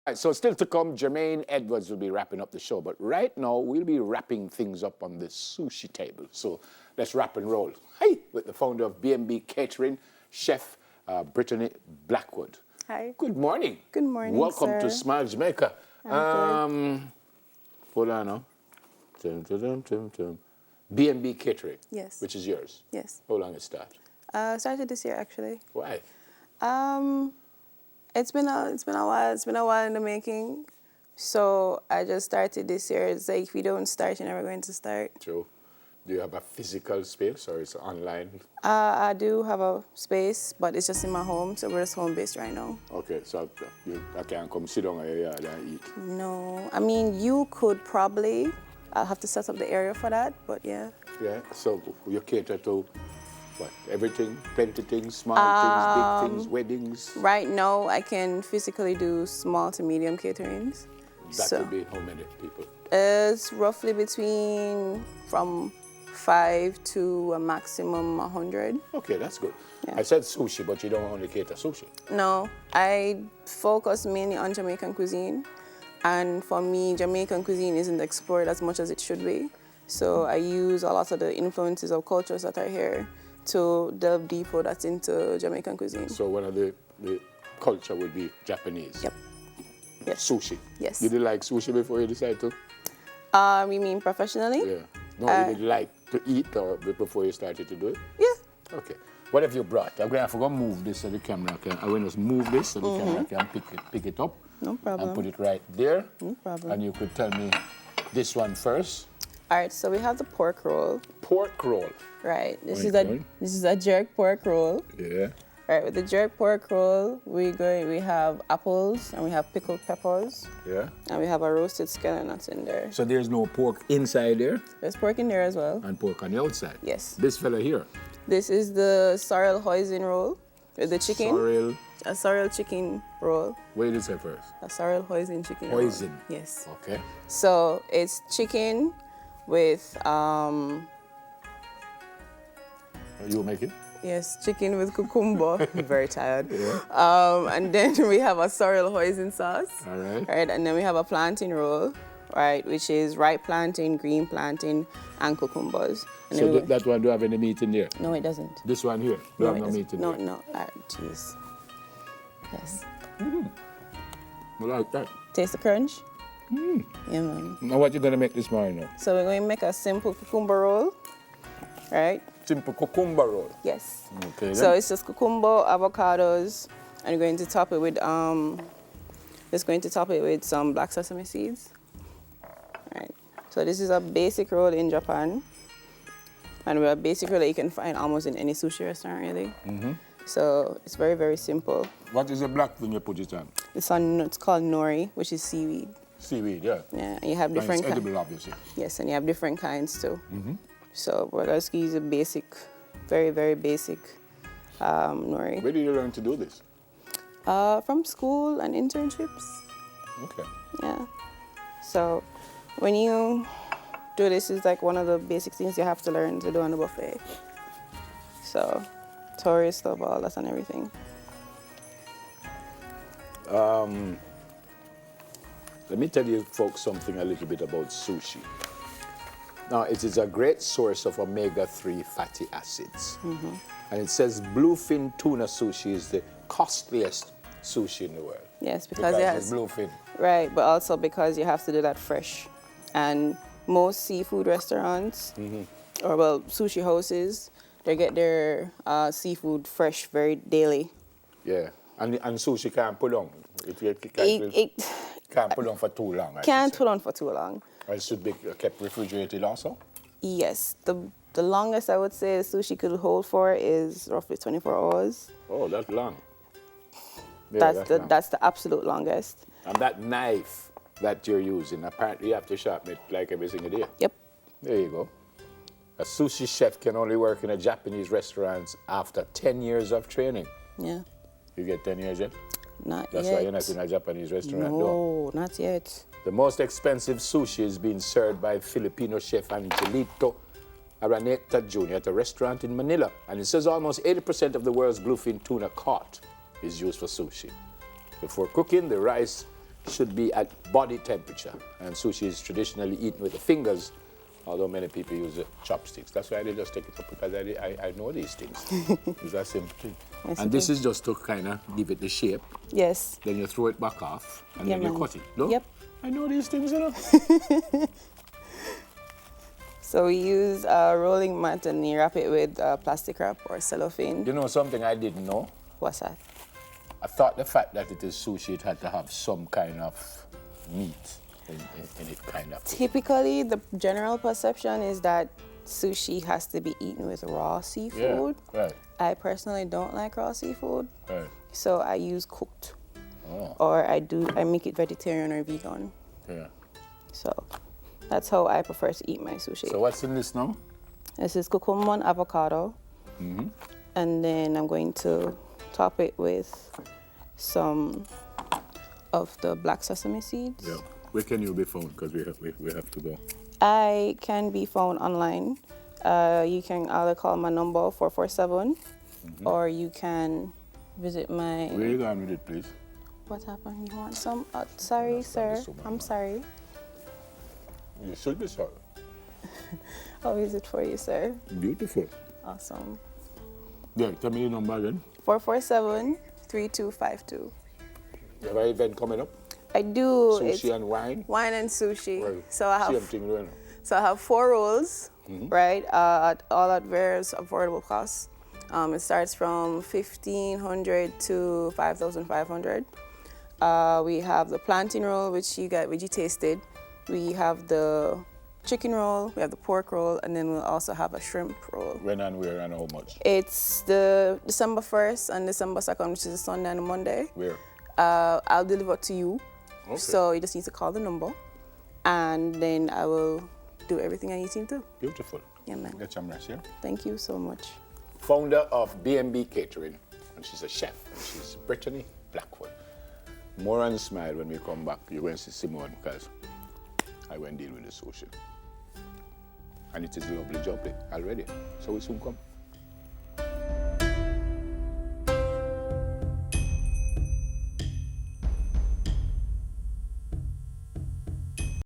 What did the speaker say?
Right, so still to come, Jermaine Edwards will be wrapping up the show. But right now, we'll be wrapping things up on the sushi table. So let's wrap and roll. Hi, with the founder of B&B Catering, Chef Brittany Blackwood. Hi. Good morning. Good morning, Welcome sir. to Smile Jamaica. Hold on now. B&B Catering. Yes. Which is yours. Yes. How long it start? Started this year, actually. Why? It's been a while. It's been a while in the making. So I just started this year. It's like if we don't start, you're never going to start. True. Do you have a physical space or it's online? I do have a space, but it's just in my home, so we're just home-based right now. Okay, so I can't come sit down in your yard and eat. No. I mean, you could probably. I'll have to set up the area for that, but yeah. Yeah, so you cater to what? Everything? Plenty things, small things, big things, weddings? Right now, I can physically do small to medium caterings. That would be how many people? It's roughly between from 5 to a maximum 100. Okay, that's good. Yeah. I said sushi, but you don't only cater sushi. No, I focus mainly on Jamaican cuisine. And for me, Jamaican cuisine isn't explored as much as it should be. So I use a lot of the influences of cultures that are here to delve deeper that's into Jamaican cuisine. So one of the culture would be Japanese. Yep. Yes. Sushi. Yes. Did you like sushi before you decided to? You mean professionally? Yeah. No, you did like to eat or before you started to do it? Yeah. Okay. What have you brought? I'm going to move this so the camera can. I will just move this so the camera can pick it up. No problem. And put it right there. No problem. And you could tell me this one first. All right, so we have the pork roll. Pork roll. Right. This Okay. is a jerk pork roll. Yeah. All right, with the jerk pork roll, we have apples and we have pickled peppers. Yeah. And we have a roasted scallion nuts in there. So there's no pork inside there There's pork in there as well. and pork on the outside. Yes. This fella here. This is the sorrel hoisin roll with the chicken. Sorrel. A sorrel chicken roll. What did you say first? A sorrel hoisin chicken Hoisin. roll. Yes. Okay. So it's chicken with You make it? yes, chicken with cucumber. I'm very tired. Yeah. And then we have a sorrel hoisin sauce. All right. Right, and then we have a plantain roll, right, which is ripe plantain, green plantain, and cucumbers. And So then that one don't have any meat in there? no, it doesn't. This one here? No, Don't it have no doesn't. meat in No, there? no. Jeez. Yes. I like that. Taste the crunch? Yeah, man. Now what you going to make this morning now? So we're going to make a simple cucumber roll, right? Simple cucumber roll. Yes. Okay then. So it's just cucumber, avocados, and we're going to top it with some black sesame seeds. Right. So this is a basic roll in Japan, and a basic roll that you can find almost in any sushi restaurant, really. So it's very, very simple. What is the black thing you put it on? It's called nori, which is seaweed. Seaweed, yeah. Yeah, and you have And different it's kinds. edible, obviously. Yes, and you have different kinds too. So we're going to use a basic, very, very basic nori. Where did you learn to do this? From school and internships. Okay. Yeah. So when you do this, it's like one of the basic things you have to learn to do on the buffet. So tourists love all that and everything. Let me tell you folks something a little bit about sushi. Now, it is a great source of omega-3 fatty acids. And it says bluefin tuna sushi is the costliest sushi in the world. Yes, because it it's has, bluefin. right, but also because you have to do that fresh. And most seafood restaurants, or well, sushi houses, they get their seafood fresh very daily. Yeah. And sushi can't put on. It Can't put on for too long. can't put on for too long. It should be kept refrigerated also? Yes, the longest I would say sushi could hold for is roughly 24 hours. Oh, that's long. Yeah, long. That's the absolute longest. And that knife that you're using, apparently you have to sharpen it like every single day. Yep. There you go. A sushi chef can only work in a Japanese restaurant after 10 years of training. Yeah. You get 10 years yet? Not That's yet. why you're not in a Japanese restaurant, though. No, not yet. The most expensive sushi is being served by Filipino chef Angelito Araneta Jr. at a restaurant in Manila. And it says almost 80% of the world's bluefin tuna caught is used for sushi. Before cooking, the rice should be at body temperature. And sushi is traditionally eaten with the fingers, although many people use chopsticks. That's why they just take it up, because I know these things. It's that simple thing. Yes, and this is just to kind of give it the shape. Yes. Then you throw it back off, and Yeah, then you man. cut it. No? Yep. I know these things, you know. So we use a rolling mat and you wrap it with plastic wrap or cellophane. You know something I didn't know? What's that? I thought the fact that it is sushi, it had to have some kind of meat in it, kind of. Typically, the general perception is that sushi has to be eaten with raw seafood. Yeah, right, I personally don't like raw seafood, right. so I use cooked. Oh, Or I make it vegetarian or vegan. yeah. So that's how I prefer to eat my sushi. So what's in this now? This is cucumber and avocado. And then I'm going to top it with some of the black sesame seeds. Yeah. Where can you be found? Because we have to go. I can be found online. You can either call my number 447 or you can visit my... Where you going with it, please? What happened? You want some? Sorry, sir. I'm sorry. You should be sorry. I'll visit for you, sir. Beautiful. Awesome. Yeah, tell me your number again. 447-3252. You have an event coming up? I do. Sushi and wine? Wine and sushi. Well, So I same have thing doing. So I have 4 rolls, right? All at various affordable costs. It starts from $1,500 to $5,500. We have the plantain roll, which you tasted. We have the chicken roll, we have the pork roll, and then we'll also have a shrimp roll. When and where and how much? It's the December 1st and December 2nd, which is a Sunday and a Monday. Where? I'll deliver to you. Okay. So you just need to call the number, and then I will do everything I need to do. Beautiful. Yeah, man. Get some rest, yeah? Thank you so much. Founder of B&B Catering, and she's a chef, and she's Brittany Blackwood. More on smile when we come back. You're going to see Simone, because I went deal with the sushi. And it is a lovely job already. So we soon come.